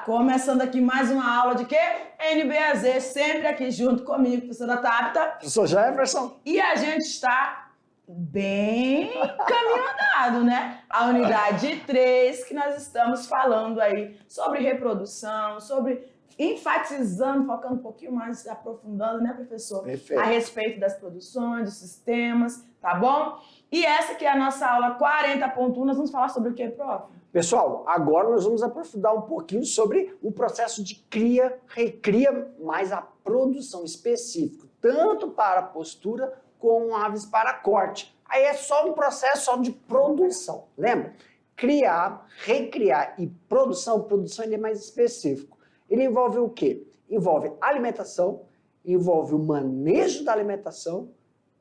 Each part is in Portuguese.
Começando aqui mais uma aula de quê? NBAZ, sempre aqui junto comigo, professora Tabita. Professor Jefferson. E a gente está bem caminho andado, né? A unidade 3, que nós estamos falando aí sobre reprodução, sobre enfatizando, focando um pouquinho mais, aprofundando, né, professor? Perfeito. A respeito das produções, dos sistemas, tá bom? E essa que é a nossa aula 40.1, nós vamos falar sobre o quê, prof? Pessoal, agora nós vamos aprofundar um pouquinho sobre o processo de cria, recria, mais a produção específica, tanto para postura como aves para corte. Aí é só um processo só de produção, lembra? Criar, recriar e produção ele é mais específico. Ele envolve o quê? Envolve alimentação, envolve o manejo da alimentação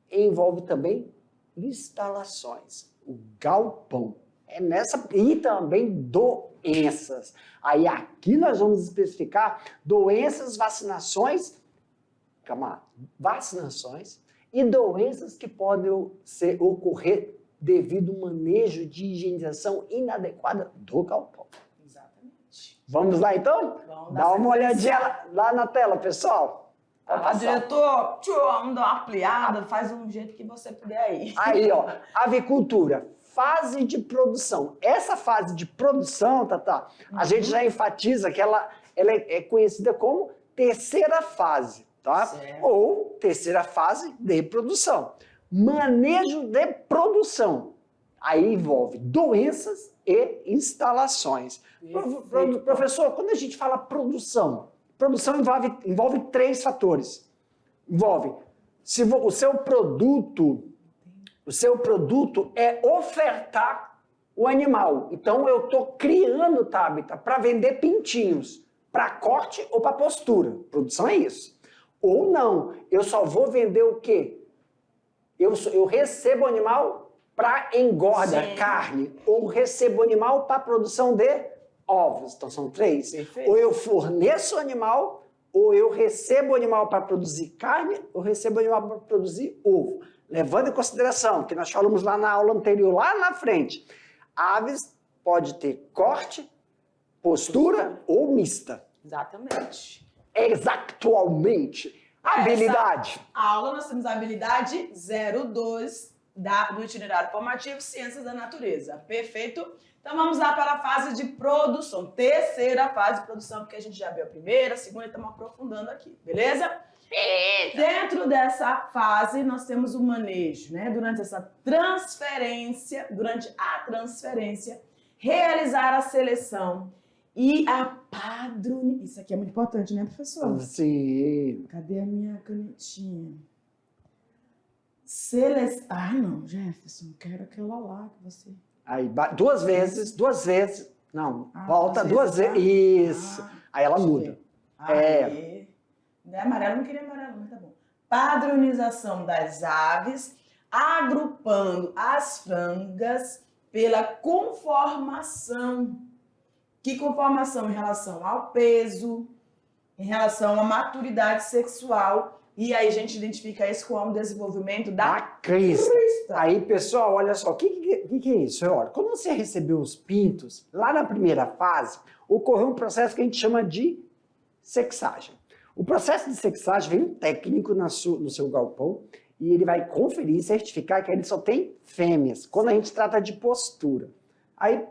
e envolve também instalações, o galpão. É nessa, e também doenças. Aí aqui nós vamos especificar doenças, vacinações e doenças que podem ocorrer devido ao manejo de higienização inadequada do galpão. Exatamente. Vamos lá então? Vamos Dá uma olhadinha lá na tela, pessoal. Diretor, vamos dar uma ampliada, faz um jeito que você puder aí. Aí, ó, avicultura. Fase de produção. Essa fase de produção, Tatá, a gente já enfatiza que ela é conhecida como terceira fase, tá? Certo. Ou terceira fase de produção. Manejo de produção. Aí envolve doenças e instalações. Professor, quando a gente fala produção envolve três fatores. Envolve se o seu produto é ofertar o animal. Então, eu estou criando, Tabita, para vender pintinhos, para corte ou para postura. Produção é isso. Ou não, eu só vou vender o quê? Eu recebo o animal para engorda, Sim. carne, ou recebo o animal para produção de ovos. Então, são três. Perfeito. Ou eu forneço o animal, ou eu recebo o animal para produzir carne, ou recebo o animal para produzir ovo. Levando em consideração que nós falamos lá na aula anterior, lá na frente, aves pode ter corte, postura ou mista. Exatamente. Exatualmente. Habilidade. A aula nós temos a habilidade 02 do itinerário formativo Ciências da Natureza. Perfeito? Então vamos lá para a fase de produção. Terceira fase de produção, porque a gente já viu a primeira, a segunda e estamos aprofundando aqui, beleza? Dentro dessa fase, nós temos o manejo, né? Durante a transferência, realizar a seleção e a padronização. Isso aqui é muito importante, né, professor? Sim. Cadê a minha canetinha? Ah, não, Jefferson, quero aquela lá que você... Aí, duas vezes. Não, volta duas duas vezes, vezes. Isso. Aí ela muda. Não é amarelo, não queria amarelo, mas tá bom. Padronização das aves, agrupando as frangas pela conformação. Que conformação? Em relação ao peso, em relação à maturidade sexual. E aí a gente identifica isso como desenvolvimento da crista. Aí, pessoal, olha só, o que é isso? Olha, quando você recebeu os pintos, lá na primeira fase, ocorreu um processo que a gente chama de sexagem. O processo de sexagem vem um técnico no seu galpão e ele vai conferir e certificar que ele só tem fêmeas, quando a gente trata de postura. Aí,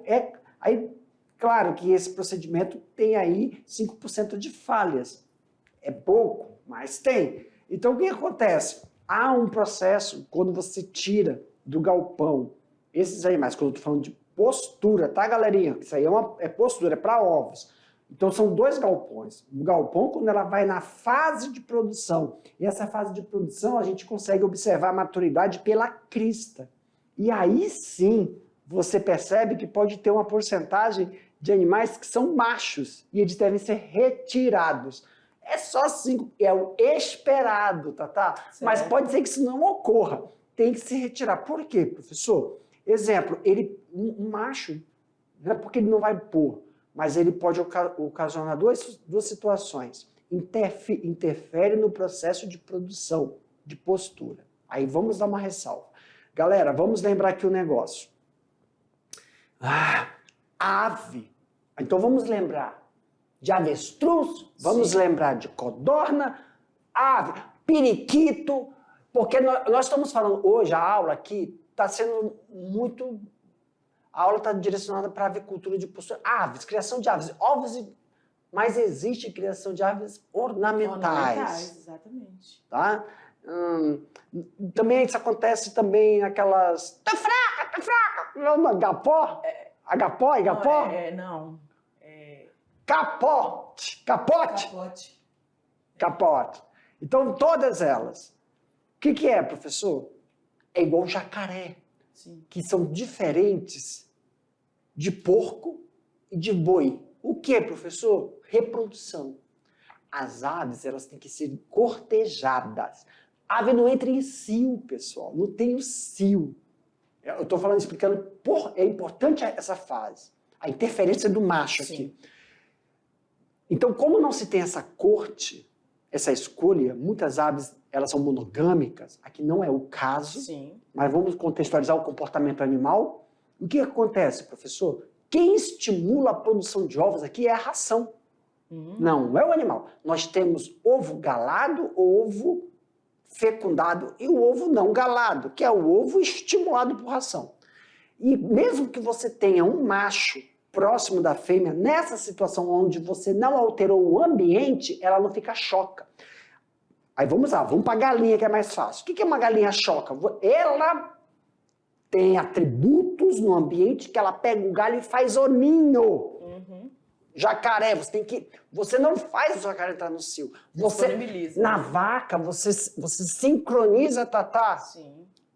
claro que esse procedimento tem aí 5% de falhas. É pouco, mas tem. Então, o que acontece? Há um processo, quando você tira do galpão esses animais, quando eu estou falando de postura, tá, galerinha? Isso aí é postura, é para ovos. Então, são dois galpões. O galpão, quando ela vai na fase de produção, e essa fase de produção a gente consegue observar a maturidade pela crista. E aí sim, você percebe que pode ter uma porcentagem de animais que são machos, e eles devem ser retirados. É só 5, é o esperado, tá? Mas pode ser que isso não ocorra. Tem que se retirar. Por quê, professor? Exemplo, um macho, não é porque ele não vai pôr, mas ele pode ocasionar duas situações. Interfere no processo de produção, de postura. Aí vamos dar uma ressalva. Galera, vamos lembrar aqui o negócio. Ave. Então vamos lembrar. de avestruz, vamos lembrar de codorna, ave, periquito, porque nós estamos falando hoje, a aula aqui está sendo muito... A aula está direcionada para a avicultura de postura. Aves, criação de aves, ovos, mas existe criação de aves ornamentais. Exatamente. Tá? Também isso acontece também naquelas... Tá fraca! Não, agapó? Agapó? Não. Capote. Então, todas elas. O que é, professor? É igual jacaré, Sim. que são diferentes de porco e de boi. O que é, professor? Reprodução. As aves, elas têm que ser cortejadas. A ave não entra em cio, pessoal. Não tem o cio. Eu estou falando, explicando, é importante essa fase. A interferência do macho aqui. Então, como não se tem essa corte, essa escolha, muitas aves, elas são monogâmicas. Aqui não é o caso. Sim. Mas vamos contextualizar o comportamento animal. O que acontece, professor? Quem estimula a produção de ovos aqui é a ração. Não é o animal. Nós temos ovo galado, ovo fecundado e o ovo não galado, que é o ovo estimulado por ração. E mesmo que você tenha um macho próximo da fêmea, nessa situação onde você não alterou o ambiente, ela não fica choca. Aí vamos lá, vamos para a galinha que é mais fácil. O que é uma galinha choca? Ela tem atributos no ambiente que ela pega o galho e faz o ninho. Jacaré, você não faz o jacaré entrar no cio. Na vaca, você sincroniza, Tatá,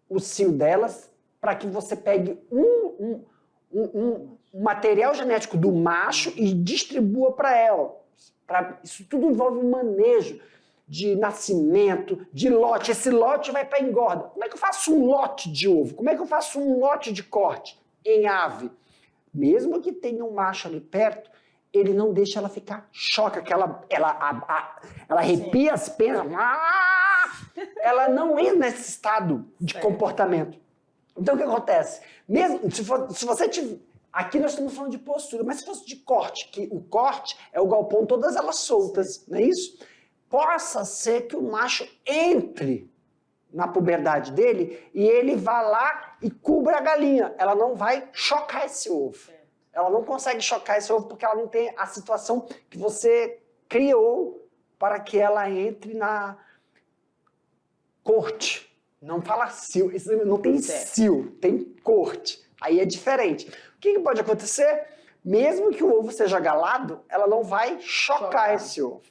o cio delas para que você pegue um material genético do macho e distribua para ela. Isso tudo envolve um manejo de nascimento, de lote. Esse lote vai para engorda. Como é que eu faço um lote de ovo? Como é que eu faço um lote de corte em ave? Mesmo que tenha um macho ali perto, ele não deixa ela ficar choca, que ela arrepia as penas. Ela não entra nesse estado de comportamento. Então, o que acontece? Mesmo se você tiver... Aqui nós estamos falando de postura, mas se fosse de corte, que o corte é o galpão, todas elas soltas, não é isso? Possa ser que o macho entre na puberdade dele e ele vá lá e cubra a galinha. Ela não vai chocar esse ovo. Ela não consegue chocar esse ovo porque ela não tem a situação que você criou para que ela entre na corte. Não fala cio, não tem cio, tem corte. Aí é diferente. O que pode acontecer? Mesmo que o ovo seja galado, ela não vai chocar esse ovo.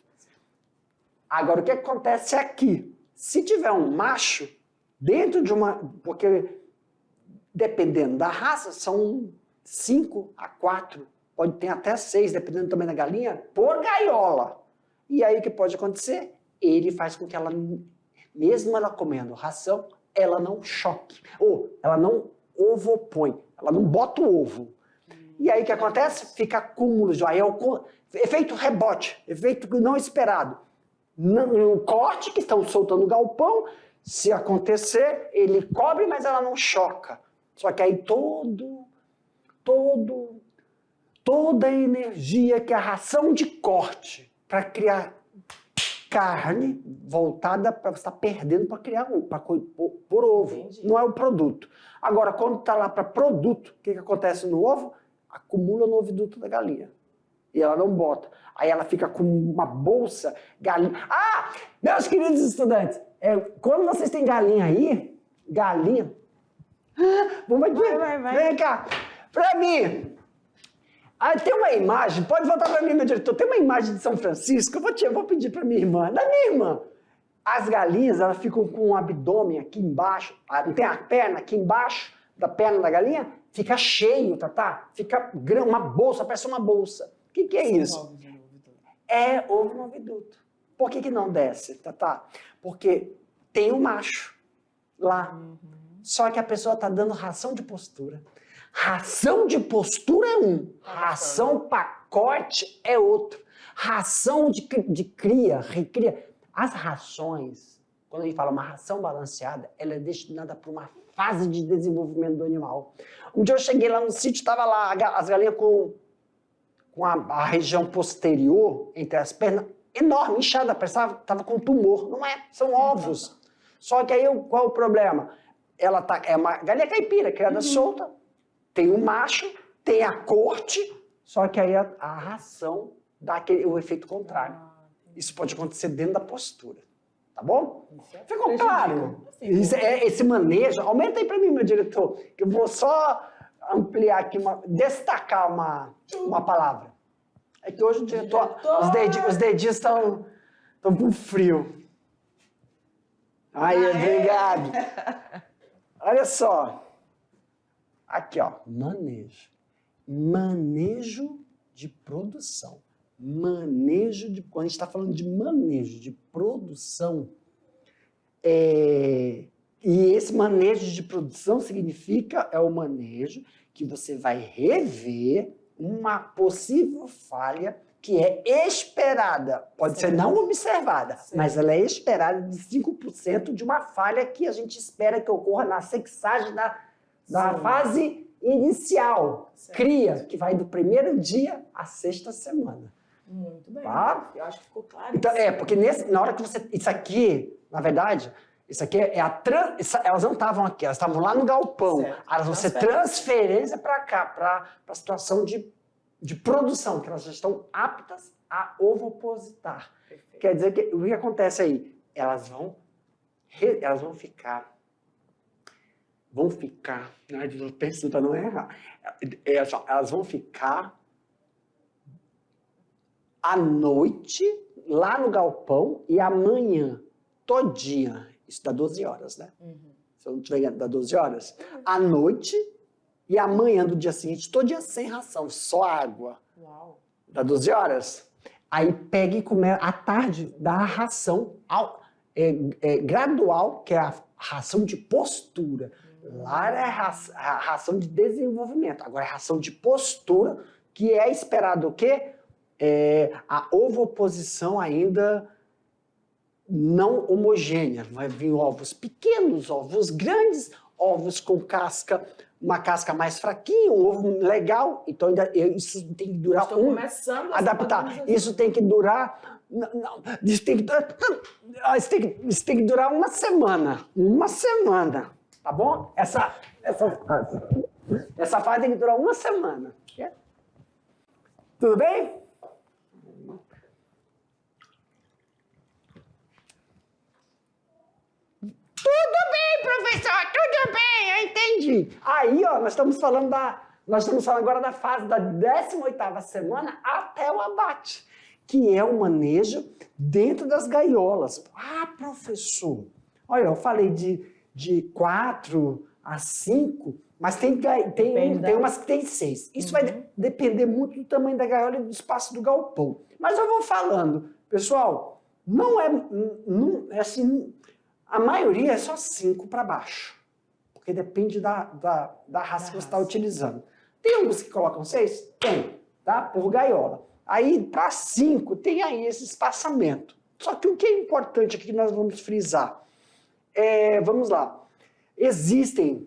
Agora, o que acontece aqui? Se tiver um macho dentro de uma... Porque, dependendo da raça, são 5 a 4, pode ter até 6, dependendo também da galinha, por gaiola. E aí o que pode acontecer? Ele faz com que ela, mesmo ela comendo ração, ela não choque. Ou ela não ovopõe, ela não bota o ovo. E aí o que acontece? Fica acúmulo de... Aí é o efeito rebote, efeito não esperado. No corte que estão soltando o galpão, se acontecer, ele cobre, mas ela não choca. Só que aí toda a energia que a ração de corte para criar carne voltada para você estar perdendo para criar para por ovo. Entendi. Não é o produto. Agora, quando está lá para produto, o que acontece no ovo? Acumula no oviduto da galinha. E ela não bota. Aí ela fica com uma bolsa, galinha. Ah, meus queridos estudantes, quando vocês têm galinha aí, galinha... Vamos aqui, vai. Vem cá. Pra mim, tem uma imagem, pode voltar pra mim, meu diretor, tem uma imagem de São Francisco, eu vou pedir pra minha irmã, da minha irmã. As galinhas, elas ficam com o abdômen aqui embaixo, não tem a perna aqui embaixo da perna da galinha, fica cheio, tá? Fica uma bolsa, parece uma bolsa. O que é isso? É ovo no oviduto. Por que não desce, tá? Porque tem um macho lá. Só que a pessoa está dando ração de postura. Ração de postura é um. Ração pacote é outro. Ração de cria, recria. As rações, quando a gente fala uma ração balanceada, ela é destinada para uma fase de desenvolvimento do animal. Um dia eu cheguei lá no sítio, estava lá as galinhas com com a região posterior, entre as pernas, enorme, inchada, parecia que estava com tumor. Não é, são ovos. Só que aí, qual é o problema? Ela é uma galinha caipira, criada solta, tem um macho, tem a corte, só que aí a ração dá o efeito contrário. Isso pode acontecer dentro da postura. Tá bom? Ficou claro? Esse manejo, aumenta aí para mim, meu diretor, que eu vou só ampliar aqui, destacar uma palavra. É que hoje o diretor, os dedinhos estão com frio. Aí, obrigado. Olha só. Aqui, ó, manejo. Manejo de produção. Quando a gente está falando de manejo de produção, e esse manejo de produção significa, o manejo que você vai rever uma possível falha que é esperada, pode ser não observada, mas ela é esperada de 5% de uma falha que a gente espera que ocorra na sexagem da fase inicial, cria, que vai do primeiro dia à sexta semana. Muito bem. Tá? Eu acho que ficou claro. Então, porque na hora que você... Isso aqui, na verdade, isso aqui elas não estavam aqui, elas estavam lá no galpão. Certo. Elas vão ser transferência para cá, para a situação de produção, que elas já estão aptas a ovopositar. Perfeito. Quer dizer que o que acontece aí? Elas vão ficar... eu penso para não errar. Elas vão ficar à noite, lá no galpão, e amanhã, todinha. Isso dá 12 horas, né? Se eu não tiver enganado, dá 12 horas. À noite e amanhã do dia seguinte, todo dia sem ração, só água. Uau. Dá 12 horas. Aí pega e come à tarde, dá a ração gradual, que é a ração de postura. Lá é a ração de desenvolvimento. Agora é a ração de postura, que é esperado o quê? A ovoposição ainda não homogênea. Vai vir ovos pequenos, ovos grandes, ovos com casca, uma casca mais fraquinha, um ovo legal. Então isso tem que durar adaptar. Isso tem que durar... Isso tem que durar uma semana. Uma semana. Tá bom? Essa fase tem que durar uma semana. Tudo bem? Tudo bem, professor, tudo bem, eu entendi. Aí, ó, nós estamos falando agora da fase da 18ª semana até o abate, que é o manejo dentro das gaiolas. Ah, professor, olha, eu falei de 4 a 5, mas tem umas que tem 6. Isso vai depender muito do tamanho da gaiola e do espaço do galpão. Mas eu vou falando, pessoal, não é assim... A maioria é só 5 para baixo, porque depende da raça que você está utilizando. Tem alguns que colocam 6? Tem, tá? Por gaiola. Aí, para 5, tem aí esse espaçamento. Só que o que é importante aqui que nós vamos frisar? Vamos lá. Existem...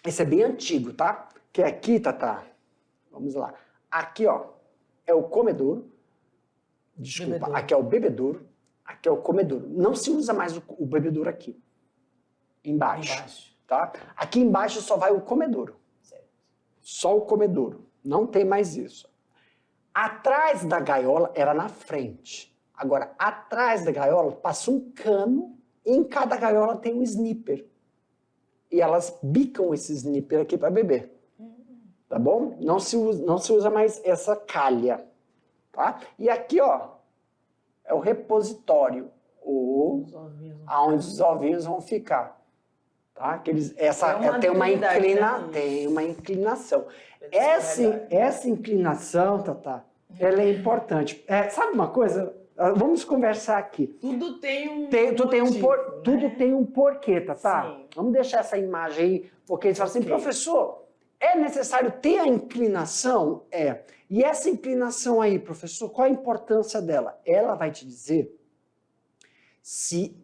Esse é bem antigo, tá? Que é aqui, Tatá. Vamos lá. Aqui, ó, é o comedouro. Desculpa, bebedouro. Aqui é o bebedouro. Aqui é o comedouro. Não se usa mais o bebedouro aqui. Embaixo. Tá? Aqui embaixo só vai o comedouro. Certo. Só o comedouro. Não tem mais isso. Atrás da gaiola era na frente. Agora, atrás da gaiola passa um cano e em cada gaiola tem um sniffer. E elas bicam esse sniffer aqui para beber. Tá bom? Não se usa mais essa calha. Tá? E aqui, ó, é o repositório, onde os ovinhos vão ficar. Tá? Tem uma inclinação. Essa inclinação, Tatá, ela é importante. Sabe uma coisa? Vamos conversar aqui. Tudo tem um tudo tem um porquê, Tatá. Sim. Vamos deixar essa imagem aí, porque eles falam assim, professor, é necessário ter a inclinação? E essa inclinação aí, professor, qual a importância dela? Ela vai te dizer se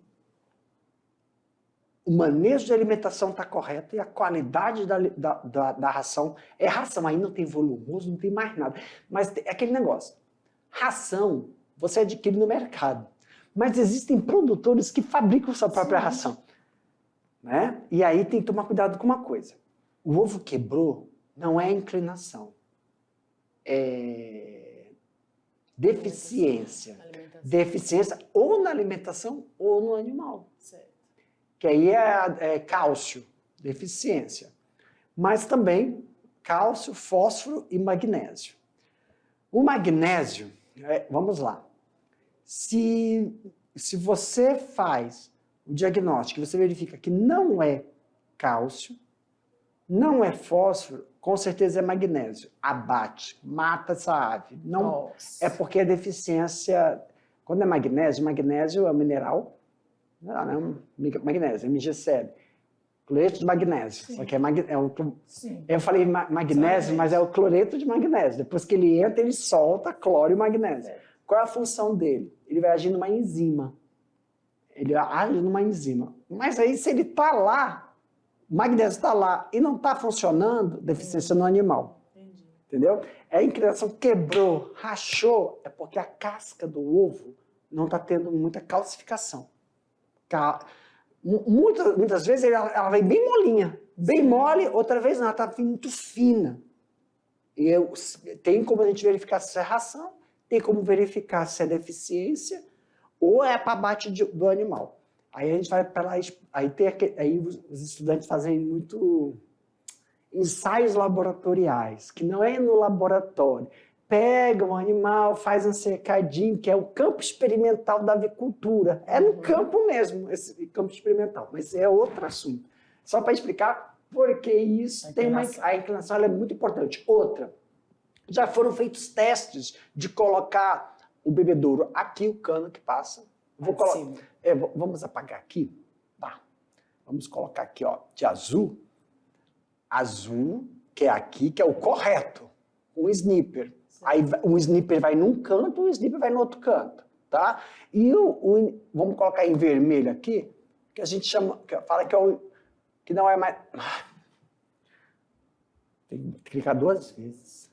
o manejo de alimentação está correto e a qualidade da ração. É ração, aí não tem volumoso, não tem mais nada. Mas é aquele negócio. Ração, você adquire no mercado. Mas existem produtores que fabricam sua própria ração. Né? E aí tem que tomar cuidado com uma coisa. O ovo quebrou não é inclinação. É deficiência. Deficiência ou na alimentação ou no animal. Certo. Que aí é cálcio, deficiência. Mas também cálcio, fósforo e magnésio. O magnésio, vamos lá. Se você faz o diagnóstico, você verifica que não é cálcio, não é fósforo, com certeza é magnésio. Abate, mata essa ave. Não, é porque é deficiência. Quando é magnésio, magnésio é um mineral. Não, magnésio, MgSel. Cloreto de magnésio. Sim. Só que eu falei magnésio, mas é o cloreto de magnésio. Depois que ele entra, ele solta cloro e magnésio. Qual é a função dele? Ele vai agir numa enzima. Ele age numa enzima. Mas aí, se ele está lá, o magnésio está lá e não está funcionando, deficiência no animal. Entendi. Entendeu? É a inclinação quebrou, rachou, é porque a casca do ovo não está tendo muita calcificação. Muitas vezes ela vem bem molinha, bem mole, outra vez não, ela está muito fina. E tem como a gente verificar se é ração, tem como verificar se é deficiência ou é para abate do animal. Aí a gente vai para lá, aí os estudantes fazem muito ensaios laboratoriais, que não é no laboratório. Pega um animal, faz um cercadinho, que é o campo experimental da avicultura. É no campo mesmo, esse campo experimental, mas é outro assunto. Só para explicar por que isso a inclinação ela é muito importante. Outra, já foram feitos testes de colocar o bebedouro aqui, o cano que passa. Vamos apagar aqui? Tá. Vamos colocar aqui, ó, de azul. Azul, que é aqui, que é o correto. Um snipper. Aí um snipper vai num canto, um snipper vai no outro canto, tá? E vamos colocar em vermelho aqui, que a gente fala que não é mais... Tem que clicar 2 vezes.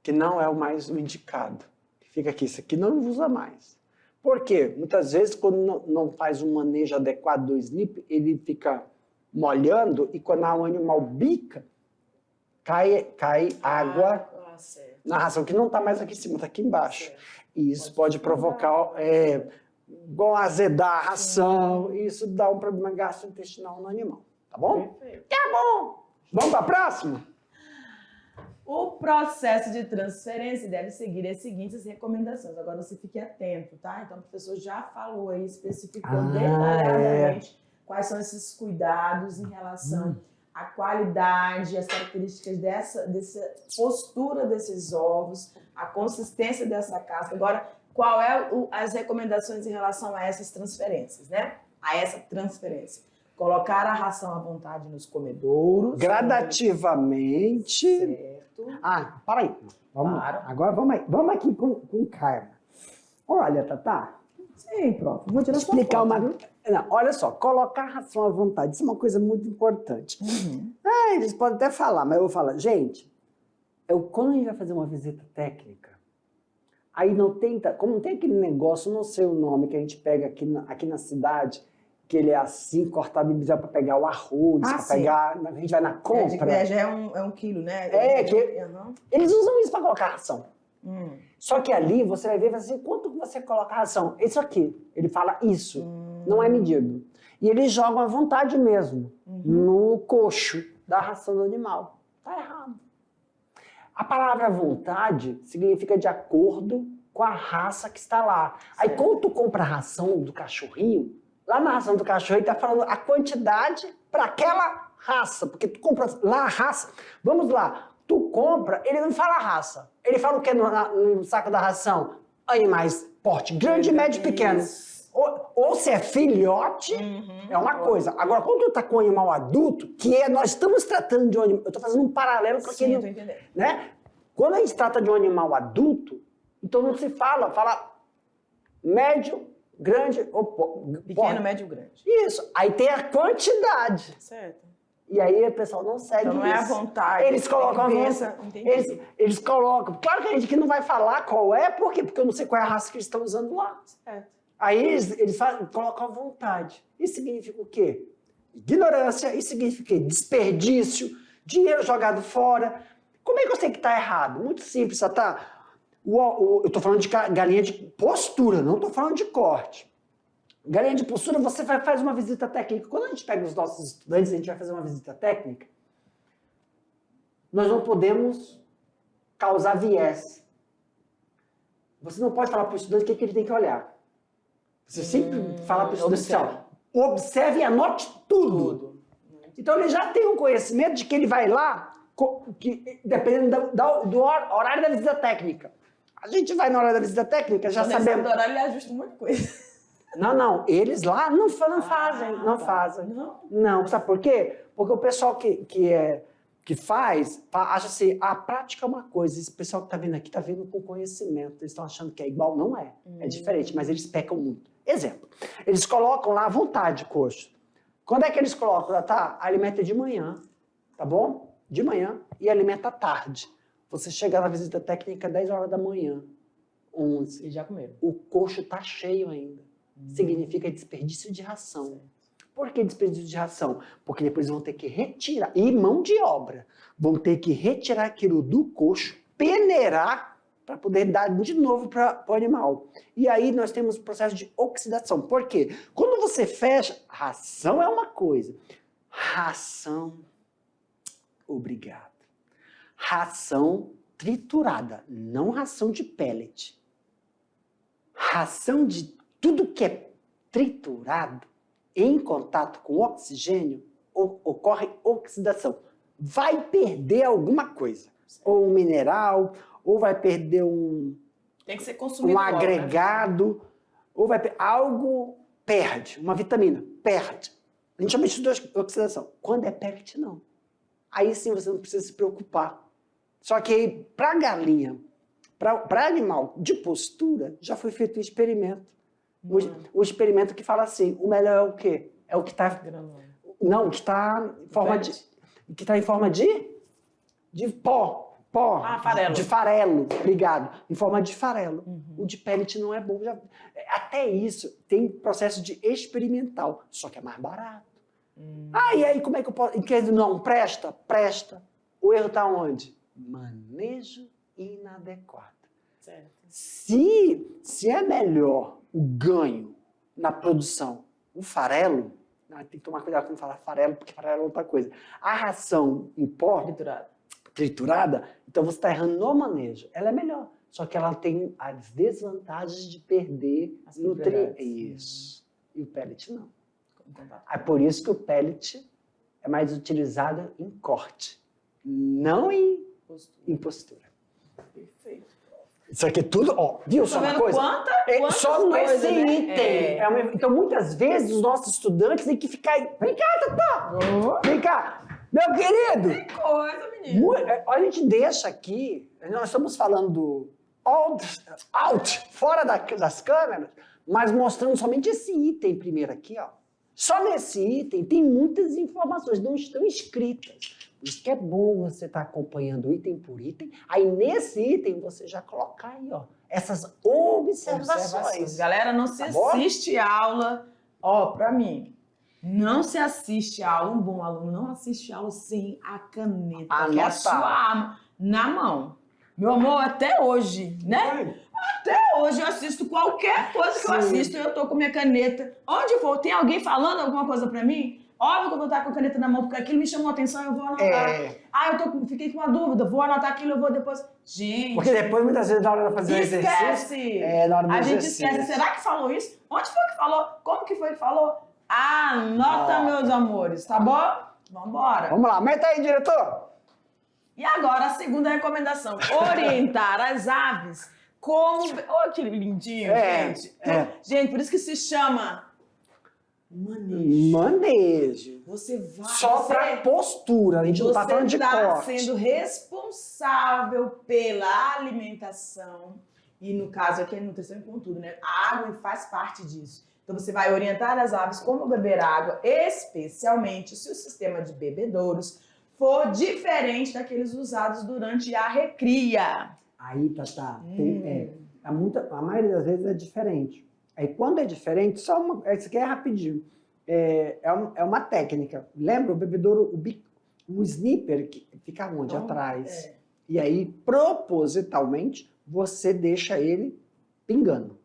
Que não é mais o indicado. Fica aqui, isso aqui não usa mais. Por quê? Muitas vezes, quando não faz um manejo adequado do snipper, ele fica molhando e quando o animal bica, cai água na ração, que não está mais aqui em cima, está aqui embaixo. Certo. E isso pode provocar, igual azedar a ração, e isso dá um problema gastrointestinal no animal. Tá bom? Perfeito. Tá bom! Vamos para a próxima? O processo de transferência deve seguir as seguintes recomendações. Agora você fique atento, tá? Então o professor já falou aí, especificou detalhadamente quais são esses cuidados em relação à qualidade, as características dessa postura desses ovos, a consistência dessa casca. Agora, qual as recomendações em relação a essas transferências, né? A essa transferência. Colocar a ração à vontade nos comedouros. Gradativamente. Certo. Para aí. Agora vamos aqui com calma. Olha, Tatá. Sim, prof. Vou tirar explicar uma... Não, olha só, colocar a ração à vontade, isso é uma coisa muito importante. Eles podem até falar, mas eu vou falar, gente, quando a gente vai fazer uma visita técnica, aí como não tem aquele negócio, não sei o nome, que a gente pega aqui na cidade, que ele é assim, cortado em bisel para pegar o arroz, para pegar... A gente vai na compra. Já é um quilo, né? Eles usam isso para colocar ração. Só que ali você vai ver assim, quanto você coloca a ração? Isso aqui. Ele fala isso. Não é medido. E eles jogam à vontade mesmo, no coxo da ração do animal. Tá errado. A palavra vontade significa de acordo com a raça que está lá. Aí quando tu compra a ração do cachorrinho, lá na ração do cachorro, ele está falando a quantidade para aquela raça. Porque tu compra lá a raça. Vamos lá. Tu compra, ele não fala a raça. Ele fala o que no saco da ração? Animais porte grande, médio, pequeno. Ou se é filhote, é uma coisa. Agora, quando tu tá com um animal adulto, nós estamos tratando de um animal... Eu estou fazendo um paralelo com aquele... Sim, tô entendendo. Né? Quando a gente trata de um animal adulto, então não se fala médio, grande ou Pequeno, porte. médio, grande. Isso. Aí tem a quantidade. Certo. E aí o pessoal não segue Então não é a isso. vontade. Eles colocam a tem que ver vontade. essa- entendi. Eles colocam. Claro que a gente que não vai falar qual é, por quê? Porque eu não sei qual é a raça que eles estão usando lá. Certo. Aí eles colocam a vontade. Isso significa o quê? Ignorância. Isso significa o quê? Desperdício, dinheiro jogado fora. Como é que eu sei que está errado? Muito simples, tá? Eu estou falando de galinha de postura, não estou falando de corte. Galinha de postura, você faz uma visita técnica. Quando a gente pega os nossos estudantes, a gente vai fazer uma visita técnica, nós não podemos causar viés. Você não pode falar para o estudante o que ele tem que olhar. Você sempre fala para o estudante assim, ó, observe e anote tudo. Então ele já tem um conhecimento de que ele vai lá, dependendo do horário da visita técnica. A gente vai na hora da visita técnica, já Quando sabemos. do horário, ele ajusta muita coisa. Não, eles lá não fazem. Não, sabe por quê? Porque o pessoal que faz, acha assim, a prática é uma coisa, esse pessoal que está vindo aqui está vindo com conhecimento, eles estão achando que é igual, não é. É diferente, mas eles pecam muito. Exemplo, eles colocam lá à vontade, coxo. Quando é que eles colocam? Tá, alimenta de manhã, tá bom? De manhã, e alimenta à tarde. Você chega na visita técnica 10 horas da manhã, 11. E já comeram. O coxo tá cheio ainda. Significa desperdício de ração. Por que desperdício de ração? Porque depois vão ter que retirar, e mão de obra, vão ter que retirar aquilo do coxo, peneirar, para poder dar de novo para o animal. E aí nós temos o processo de oxidação. Por quê? Quando você fecha, ração é uma coisa. Ração, obrigado. Ração triturada, não ração de pellet. Ração de tudo que é triturado, em contato com oxigênio, ocorre oxidação. Vai perder alguma coisa. Ou um mineral, ou vai perder tem que ser consumido logo, agregado, né? Ou vai algo perde, uma vitamina, perde. A gente chama isso de oxidação. Quando é pellet, não. Aí sim você não precisa se preocupar. Só que para galinha, para animal de postura, já foi feito um experimento. O experimento que fala assim, o melhor é o quê? É o que está... Não, que está em forma de... Que está em forma de pó. Farelo. De farelo, obrigado. Em forma de farelo. O de pellet não é bom. Até isso tem processo de experimental, só que é mais barato. E aí como é que eu posso... Não, presta. O erro está onde? Manejo inadequado. Certo. Se é melhor o ganho na produção, o farelo, tem que tomar cuidado com falar farelo, porque farelo é outra coisa. A ração em pó, triturada, então você está errando no manejo. Ela é melhor, só que ela tem as desvantagens de perder nutrientes. Isso. E o pellet não. É por isso que o pellet é mais utilizado em corte, não em postura. Perfeito. Isso aqui tudo, viu só uma coisa? Só nesse item. Então, muitas vezes, os nossos estudantes têm que ficar... Vem cá, Tatá! Vem cá! Meu querido! Tem coisa, menino. A gente deixa aqui, nós estamos falando do out, fora das câmeras, mas mostrando somente esse item primeiro aqui, ó. Só nesse item tem muitas informações, não estão escritas. Por isso que é bom você estar acompanhando item por item. Aí nesse item você já coloca aí, ó, essas observações. Galera, não se assiste aula. Pra mim, não se assiste aula. Um bom aluno não assiste aula sem a caneta, que é a sua arma, na mão. Meu amor, até hoje, né? Até hoje eu assisto qualquer coisa que eu assisto, eu tô com minha caneta. Onde for, tem alguém falando alguma coisa pra mim? Óbvio que eu vou estar com a caneta na mão, porque aquilo me chamou a atenção, eu vou anotar. Fiquei com uma dúvida, vou anotar aquilo, eu vou depois... Gente... Porque depois, muitas vezes, na hora de fazer o exercício... Esquece! Na hora do a gente exercício. esquece. Será que falou isso? Onde foi que falou? Como que foi que falou? Anota, meus amores, tá bom? Vambora. Vamos lá, meta aí, diretor. E agora, a segunda recomendação. Orientar as aves como... que lindinho, gente. Gente, por isso que se chama... Manejo. Você vai... Só para postura, a gente não está falando de corte. Você está sendo responsável pela alimentação E no caso aqui é nutrição com tudo, né? A água faz parte disso. Então você vai orientar as aves como beber água, especialmente se o sistema de bebedouros for diferente daqueles usados durante a recria. Aí, Tatá, a maioria das vezes é diferente. Aí quando é diferente, isso aqui é rapidinho. É uma técnica. Lembra o bebedouro, o sniffer que fica onde? Então, atrás. E aí, propositalmente, você deixa ele pingando.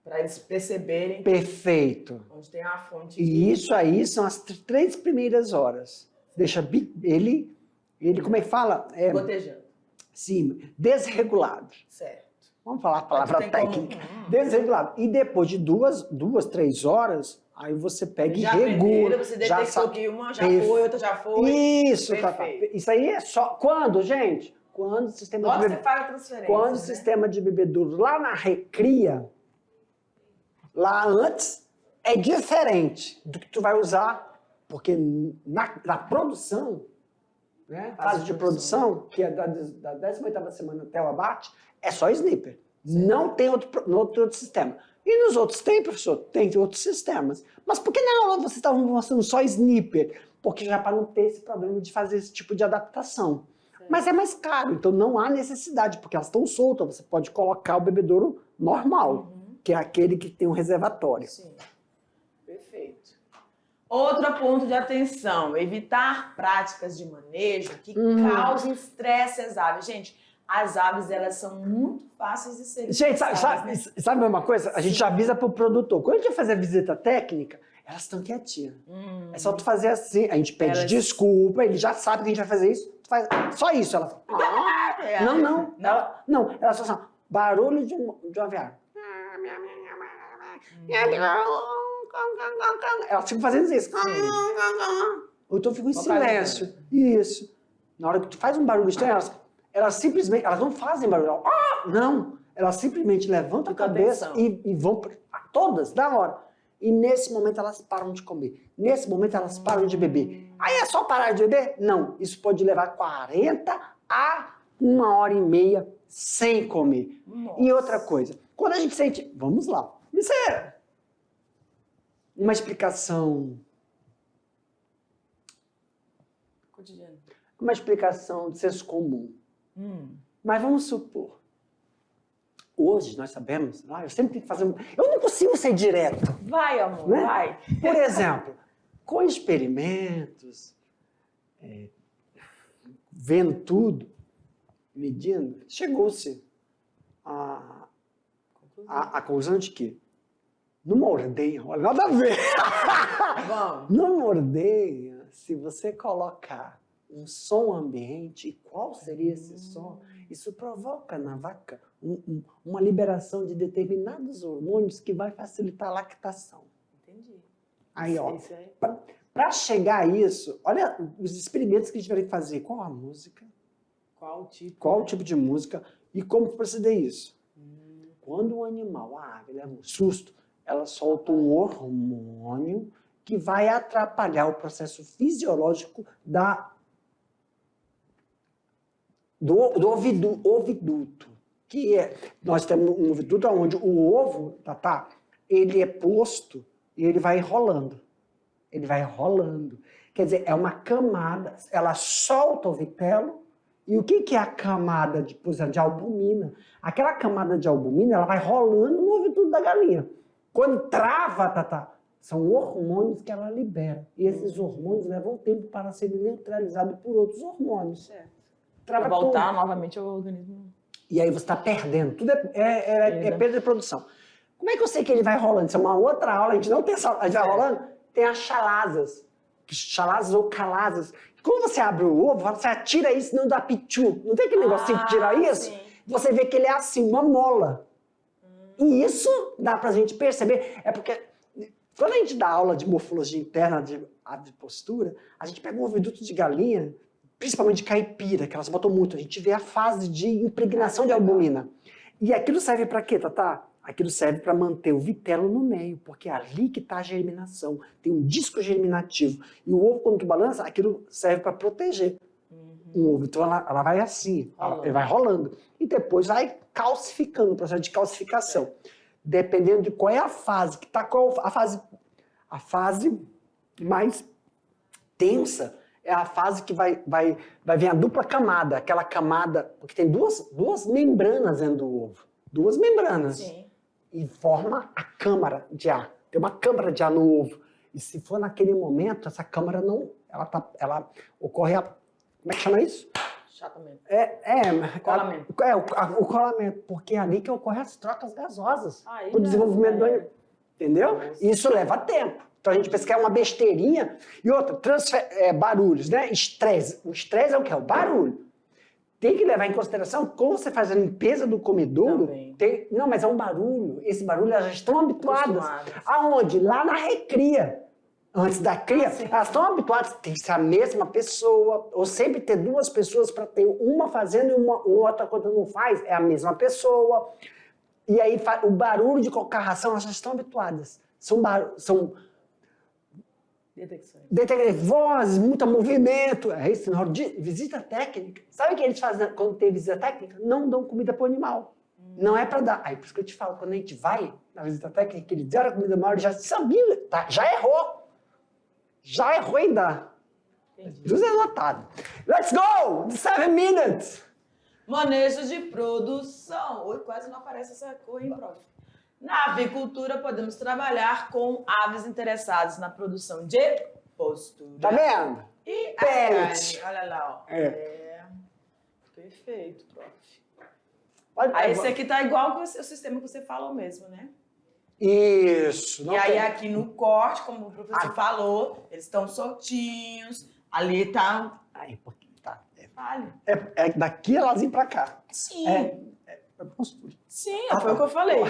Para eles perceberem Perfeito. onde tem a fonte. E isso aí são as 3 primeiras horas. Deixa ele como é que fala? Gotejando. Sim, desregulado. Certo. Vamos falar a palavra Tem técnica. como- Desregulado. E depois de 3 horas, aí você pega Já e regula. primeiro você detectou que uma já foi, outra já foi. Isso, Perfeito. Isso aí é só... Quando, gente? Quando o sistema Logo de você faz a transferência. Quando o né? sistema de bebedouro lá na recria, lá antes, é diferente do que tu vai usar, porque na produção, né, fase de produção, que é da 18ª semana até o abate, é só sniffer. Não tem outro sistema. E nos outros tem, professor? Tem outros sistemas. Mas por que na aula você estava mostrando só sniffer? Porque já para não ter esse problema de fazer esse tipo de adaptação. Mas é mais caro, então não há necessidade, porque elas estão soltas. Você pode colocar o bebedouro normal, que é aquele que tem um reservatório. Sim. Perfeito. Outro ponto de atenção, evitar práticas de manejo que causem estresse às aves. Gente, as aves, elas são muito fáceis de serem Gente, estressadas, né? sabe uma coisa? A gente avisa pro produtor. Quando a gente vai fazer a visita técnica, elas estão quietinhas. É só tu fazer assim, a gente pede desculpa, ele já sabe que a gente vai fazer isso, tu faz só isso. Ela fala, não. Ela só assim, barulho de um aviário. Ela fica fazendo isso. Ou então fica em silêncio. Isso. Na hora que tu faz um barulho estranho, elas simplesmente, elas não fazem barulho. Não. Elas simplesmente levantam a cabeça e vão, todas, na hora. E nesse momento elas param de comer. Nesse momento elas param de beber. Aí é só parar de beber? Não. Isso pode levar 40 a 1h30 sem comer. Nossa. E outra coisa, quando a gente sente... Vamos lá. Isso é uma explicação... Cotidiano. Uma explicação de senso comum. Mas vamos supor... Hoje, nós sabemos, eu sempre tenho que fazer... Eu não consigo ser direto. Vai, amor, né? vai. Por exemplo, com experimentos, vendo tudo, medindo, chegou-se a conclusão de que numa ordenha, olha, nada a ver. Vamos. Numa ordenha, se você colocar um som ambiente, e qual seria esse som? Isso provoca na vaca uma liberação de determinados hormônios que vai facilitar a lactação. Entendi. Aí, ó, Isso aí. para chegar a isso, olha os experimentos que a gente vai fazer. Qual a música? Qual o tipo? Qual o tipo de música? E como proceder isso? Quando um animal, a ave, leva um susto, ela solta um hormônio que vai atrapalhar o processo fisiológico do oviduto, que nós temos um oviduto onde o ovo, ele é posto e ele vai rolando. Ele vai rolando. Quer dizer, é uma camada, ela solta o vitelo. E o que é a camada por exemplo, de albumina? Aquela camada de albumina, ela vai rolando no oviduto da galinha. Quando trava, são hormônios que ela libera. E esses hormônios levam tempo para serem neutralizados por outros hormônios. Certo. Trava Pra voltar tudo. novamente ao organismo. E aí você está perdendo. Tudo é perda de produção. Como é que eu sei que ele vai rolando? Isso é uma outra aula, a gente não tem essa aula. A gente vai rolando, tem as chalazas. Chalazas ou calazas. Quando você abre o ovo, você atira isso, não dá pichu. Não tem aquele negocinho que tira isso? Sim. Você vê que ele é assim, uma mola. E isso dá pra gente perceber. É porque quando a gente dá aula de morfologia interna de postura, a gente pega um oviduto de galinha, principalmente de caipira, que elas botam muito. A gente vê a fase de impregnação de albumina. E aquilo serve para quê, Tatá? Aquilo serve para manter o vitelo no meio, porque é ali que está a germinação. Tem um disco germinativo. E o ovo, quando tu balança, aquilo serve para proteger. um ovo. Então ela vai assim, ela vai rolando. E depois vai calcificando, o processo de calcificação. Dependendo de qual é a fase, que tá qual a fase mais tensa é a fase que vai vir a dupla camada, aquela camada, porque tem duas membranas dentro do ovo. Duas membranas. Sim. E forma a câmara de ar. Tem uma câmara de ar no ovo. E se for naquele momento, essa câmara não... Ela ocorre a... Como é que chama isso? Chatamento. Colamento. O colamento. Porque é ali que ocorrem as trocas gasosas. Aí O desenvolvimento do animal. Entendeu? E isso leva tempo. Então a gente pensa que é uma besteirinha. E outra, barulhos, né? Estresse. O estresse é o quê? É o barulho. Tem que levar em consideração, quando você faz a limpeza do comedouro, não, mas é um barulho. Esse barulho elas já estão habituadas. Aonde? Lá na recria. Antes da cria, elas estão habituadas. Tem que ser a mesma pessoa, ou sempre ter duas pessoas para ter uma fazendo e uma outra quando não faz, é a mesma pessoa. E aí o barulho de qualquer ração, elas já estão habituadas. São detecções. Vozes, muito movimento. É isso, na hora de visita técnica. Sabe o que eles fazem quando tem visita técnica? Não dão comida para o animal. Não é para dar. Aí por isso que eu te falo, quando a gente vai na visita técnica, eles deram a comida maior, já sabia, tá? Já errou. Já errou em dar. Tudo é notado. Let's go! 7 minutes! Manejo de produção. Oi, quase não aparece essa cor, hein, prof? Na avicultura, podemos trabalhar com aves interessadas na produção de postura. Tá vendo? E a carne. Olha lá, ó. Perfeito, prof. Aí esse aqui tá igual com o sistema que você falou mesmo, né? Isso. E aí aqui no corte, como o professor falou, eles estão soltinhos. Ali tá... Aí, porque tá. Vale. É daqui elas vêm pra cá. Sim. É postura. Sim, foi o que eu falei.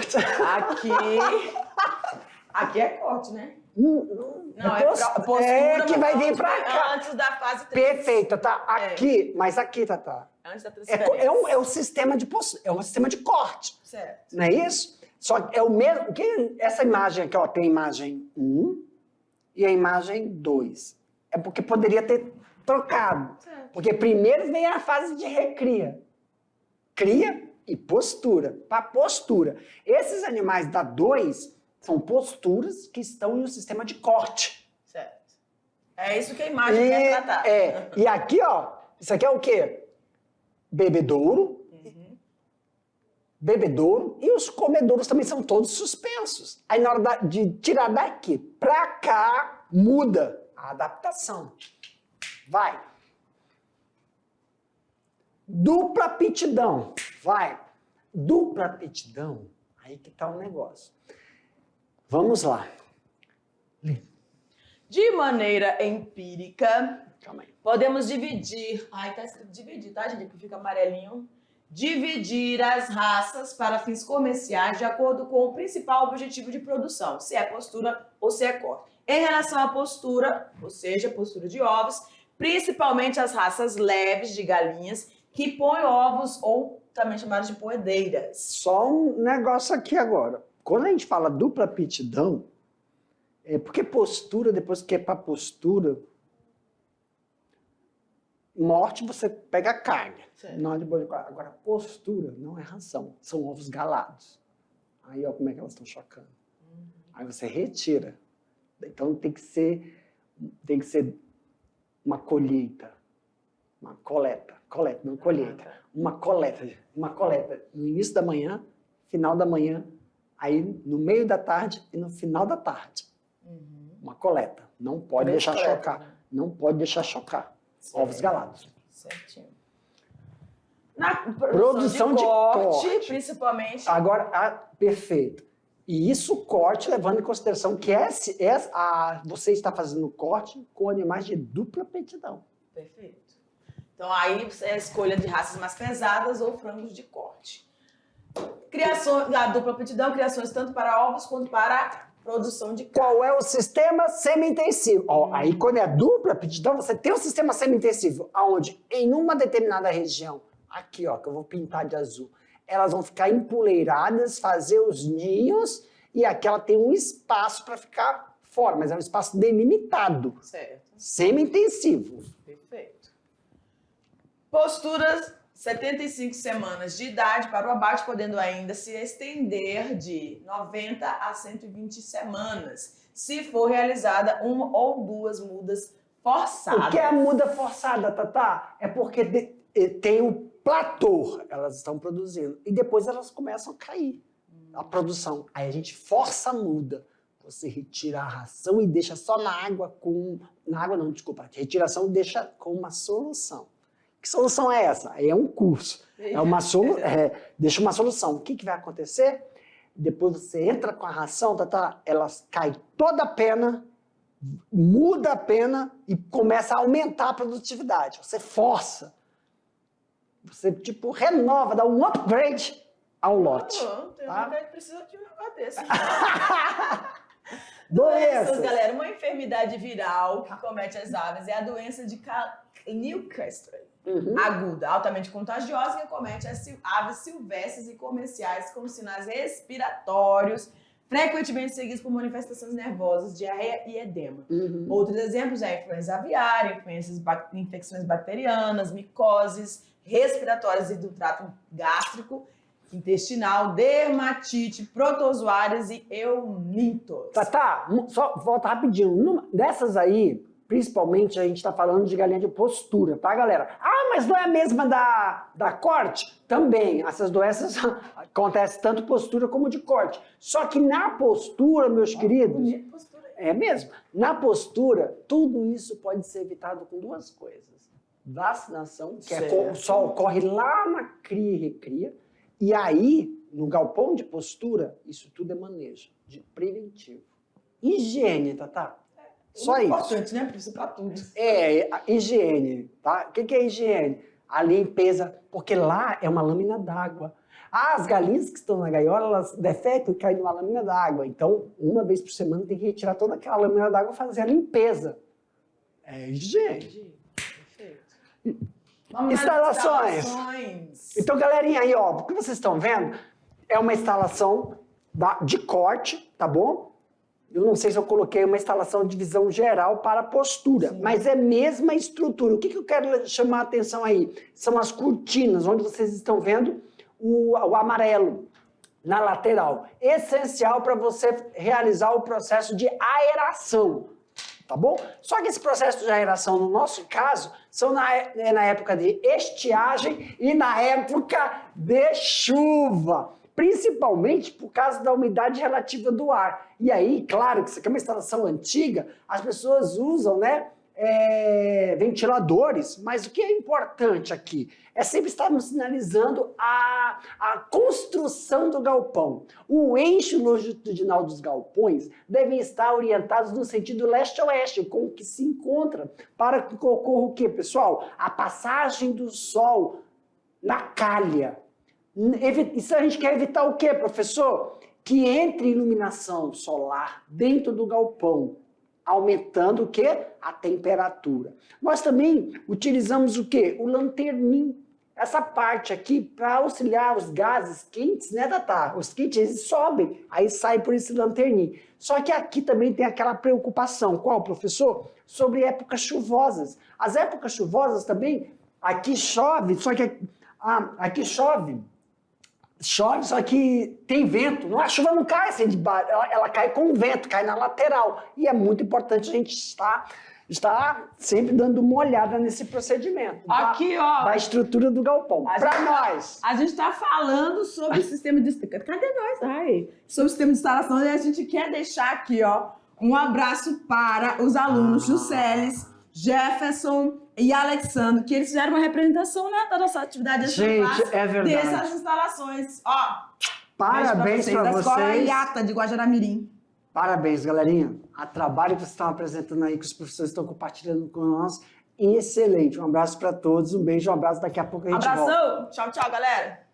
Aqui é corte, né? Não, é postura. É que vai vir pra cá. Antes da fase 3. Perfeito, tá? Aqui, mas aqui, Tatá. Antes da transferência. É um sistema de postura, é um sistema de corte. Certo. Não é isso? Só que é o mesmo. Essa imagem aqui, ó, tem a imagem 1 e a imagem 2. É porque poderia ter trocado. Certo. Porque primeiro vem a fase de recria. Cria e postura. Para postura. Esses animais da 2 são posturas que estão no sistema de corte. Certo. É isso que a imagem quer tratar. E aqui, ó, isso aqui é o quê? Bebedouro. Bebedouro e os comedouros também são todos suspensos. Aí na hora de tirar daqui pra cá, muda a adaptação. Vai. Dupla aptidão. Vai. Dupla aptidão. Aí que tá o negócio. Vamos lá. De maneira empírica, Calma aí. podemos dividir... Ai, tá escrito dividir, tá, gente? Que fica amarelinho. Dividir as raças para fins comerciais de acordo com o principal objetivo de produção, se é postura ou se é corte. Em relação à postura, ou seja, postura de ovos, principalmente as raças leves de galinhas que põem ovos ou também chamadas de poedeiras. Só um negócio aqui agora. Quando a gente fala dupla aptidão, é porque postura, depois que é para postura, morte você pega carne. Não é de boi. Agora, postura não é ração, são ovos galados. Aí, ó, como é que elas estão chocando. Aí você retira. Então tem que ser uma colheita, uma coleta, não colheita, uma coleta no início da manhã, final da manhã, aí no meio da tarde e no final da tarde. Uma coleta. Não pode deixar chocar. Né? Não pode deixar chocar. Certo. Ovos galados. Certinho. Na produção de corte, principalmente. Agora, perfeito. E isso corte levando em consideração que você está fazendo corte com animais de dupla aptidão. Perfeito. Então aí é a escolha de raças mais pesadas ou frangos de corte. Criação da dupla aptidão, criações tanto para ovos quanto para produção de carne. Qual é o sistema semi-intensivo? Aí quando é dupla aptidão, você tem um sistema semi-intensivo, onde em uma determinada região, aqui ó, que eu vou pintar de azul, elas vão ficar empoleiradas, fazer os ninhos, e aqui ela tem um espaço para ficar fora, mas é um espaço delimitado. Certo. Semi-intensivo. Perfeito. Posturas 75 semanas de idade para o abate, podendo ainda se estender de 90 a 120 semanas, se for realizada uma ou duas mudas forçadas. O que é a muda forçada, Tatá? É porque tem o platô, elas estão produzindo, e depois elas começam a cair, a produção. Aí a gente força a muda. Você retira a ração e deixa só na água com... Na água não, desculpa. A retiração deixa com uma solução. Que solução é essa? Aí é um curso. É uma deixa uma solução. O que vai acontecer? Depois você entra com a ração, Tatá, ela cai toda a pena, muda a pena e começa a aumentar a produtividade. Você força. Você, tipo, renova, dá um upgrade ao lote. Tem vontade de precisar de um negócio desse. Doenças, galera. Uma enfermidade viral que comete as aves é a doença de Newcastle. Aguda, altamente contagiosa, que acomete as aves silvestres e comerciais com sinais respiratórios, frequentemente seguidos por manifestações nervosas, diarreia e edema. Outros exemplos é a influenza aviária, infecções bacterianas, micoses respiratórias e do trato gástrico, intestinal, dermatite, protozoárias e eumintos. Tá, só volta rapidinho. Dessas aí, principalmente a gente está falando de galinha de postura, tá, galera? Ah, mas não é a mesma da corte? Também, essas doenças acontecem tanto postura como de corte. Só que na postura, meus queridos, Postura. é mesmo, na postura, tudo isso pode ser evitado com duas coisas. Vacinação, que só ocorre lá na cria e recria, e aí, no galpão de postura, isso tudo é manejo, de preventivo. Higiene, Tatá? Só isso. Importante, né? Precisa pra tudo. Higiene, tá? O que é higiene? A limpeza, porque lá é uma lâmina d'água. As galinhas que estão na gaiola, elas defecam e caem numa lâmina d'água. Então, uma vez por semana tem que retirar toda aquela lâmina d'água e fazer a limpeza. É higiene. Perfeito. Instalações. Então, galerinha, aí, ó, o que vocês estão vendo é uma instalação de corte, tá bom? Eu não sei se eu coloquei uma instalação de visão geral para postura, mas é a mesma estrutura. O que eu quero chamar a atenção aí? São as cortinas, onde vocês estão vendo o amarelo na lateral. Essencial para você realizar o processo de aeração. Tá bom? Só que esse processo de aeração, no nosso caso, são na época de estiagem e na época de chuva. Principalmente por causa da umidade relativa do ar. E aí, claro, que isso aqui é uma instalação antiga, as pessoas usam, né, ventiladores, mas o que é importante aqui é sempre estarmos sinalizando a construção do galpão. O eixo longitudinal dos galpões devem estar orientados no sentido leste-oeste, com o que se encontra, para que ocorra o quê, pessoal? A passagem do sol na calha. Isso a gente quer evitar o quê, professor? Que entre iluminação solar dentro do galpão, aumentando o quê? A temperatura. Nós também utilizamos o quê? O lanternim. Essa parte aqui para auxiliar os gases quentes, né, Tatá? Os quentes eles sobem, aí sai por esse lanternim. Só que aqui também tem aquela preocupação. Qual, professor? Sobre épocas chuvosas. As épocas chuvosas também, aqui chove, só que aqui chove, só que tem vento. A chuva não cai assim de baixo, ela cai com o vento, cai na lateral. E é muito importante a gente estar sempre dando uma olhada nesse procedimento. Aqui, ó. Da estrutura do galpão. Para nós. A gente está falando sobre o sistema de... Cadê nós? Sobre o sistema de instalação. E a gente quer deixar aqui, ó, um abraço para os alunos Jusceles, Jefferson e Alexandre, que eles fizeram uma representação, né, da nossa atividade. Gente, é verdade. Dessas instalações. Ó, parabéns para vocês. Da Escola Iata de Guajará-Mirim. Parabéns, galerinha. O trabalho que vocês estão apresentando aí, que os professores estão compartilhando com nós, excelente. Um abraço para todos, um beijo, um abraço. Daqui a pouco a gente volta. Abração. Tchau, tchau, galera.